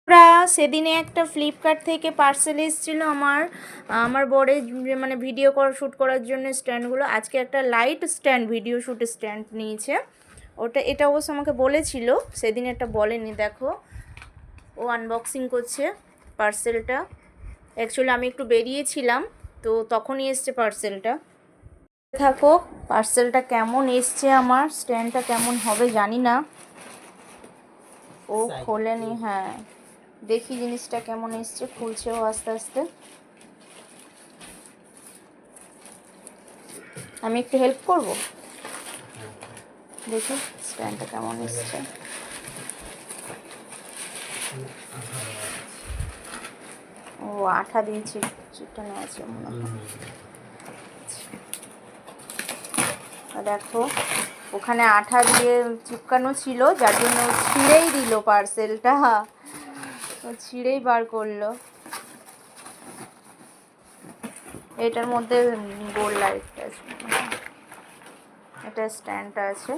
আমরা সেদিনে একটা ফ্লিপকার্ট থেকে পার্সেল এসেছিলো আমার বরের মানে ভিডিও শ্যুট করার জন্য স্ট্যান্ডগুলো। আজকে একটা light stand, video shoot stand নিয়েছে। এটা অবশ্য আমাকে বলেছিল, সেদিন এটা বলেনি। দেখো ও আনবক্সিং করছে পার্সেলটা। অ্যাকচুয়ালি আমি একটু বেরিয়েছিলাম, তো তখনই এসছে পার্সেলটা। থাকো পার্সেলটা কেমন এসছে, আমার স্ট্যান্ডটা কেমন হবে জানি না। ও খোলেনি। হ্যাঁ, দেখি জিনিসটা কেমন এসছে। খুলছেও আস্তে আস্তে। আমি একটু হেল্প করব, দেখি স্ট্যান্ডটা কেমন এসছে। ও আঠা দিয়েছি, চিটানো আছে মনে হয়। দেখো ওখানে আঠা দিয়ে চিপকানো ছিল, যার জন্য ছিঁড়েই দিল পার্সেলটা। ও ছিঁড়েই বার করলো। এটার মধ্যে গোল লাইটটা আছে, এটা স্ট্যান্ডটা আছে।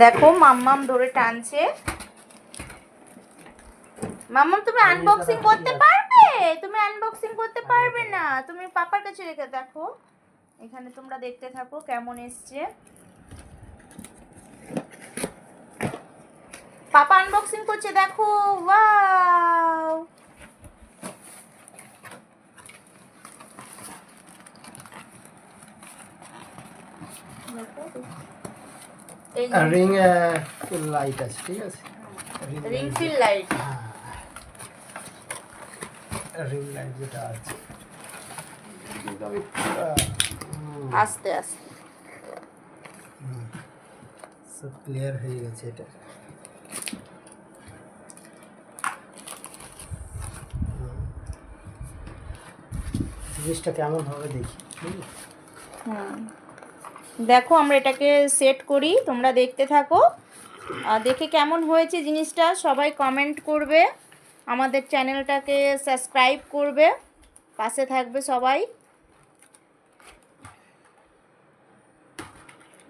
দেখো মাম্মাম ধরে টানছে। মাম্মাম তুমি আনবক্সিং করতে পারবে? তুমি আনবক্সিং করতে পারবে না, তুমি পাপার কাছে রেখে দেখো। এখানে তোমরা দেখতে থাকো কেমন এসছে। পাপা আনবক্সিং করছে, দেখো। ওয়াও, রিং লাইট আছে, ঠিক আছে। Ring fill light, ring light যেটা আছে, আস্তে আস্তে সব ক্লিয়ার হয়ে গেছে। এটা জিনিসটা কেমন হবে দেখি। দেখো আমরা এটাকে সেট করি, তোমরা দেখতে থাকো। আর দেখে কেমন হয়েছে জিনিসটা সবাই কমেন্ট করবে, আমাদের চ্যানেলটাকে সাবস্ক্রাইব করবে, পাশে থাকবে সবাই।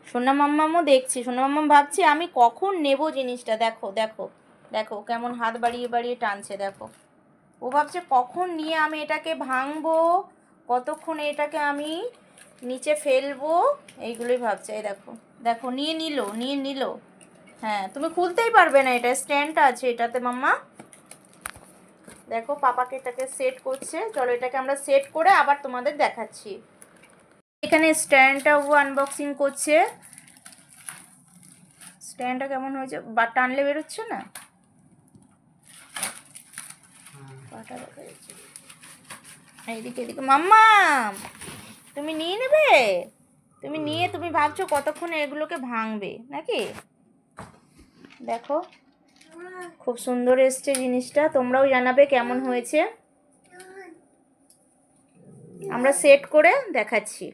সোনা মাম্মামও দেখছি, সোনা মাম্মাম ভাবছি আমি কখন নেব জিনিসটা। দেখো দেখো দেখো কেমন হাত বাড়িয়ে বাড়িয়ে টানছে। দেখো ও ভাবছে কখন নিয়ে আমি এটাকে ভাঙবো, কতক্ষণে এটাকে আমি নিচে ফেলবো, এইগুলোই ভাবছে। এই দেখো দেখো নিয়ে নিল। হ্যাঁ, তুমি খুলতেই পারবে না, এটা স্ট্যান্ডটা আছে এটাতে মাম্মা। দেখো পাপাকে এটাকে সেট করছে। চলো এটাকে আমরা সেট করে আবার তোমাদের দেখাচ্ছি। এখানে স্ট্যান্ডটা ও আনবক্সিং করছে। স্ট্যান্ডটা কেমন হয়েছে, বা টানলে বেরোচ্ছে না, পাটা দেখা যাচ্ছে। এইদিকে এদিকে মাম্মা তুমি নিয়ে নেবে, তুমি নিয়ে তুমি ভাবছো কতক্ষণে এগুলোকে ভাঙবে নাকি। দেখো খুব সুন্দর এসছে জিনিসটা, তোমরাও জানাবে কেমন হয়েছে। আমরা সেট করে দেখাচ্ছি।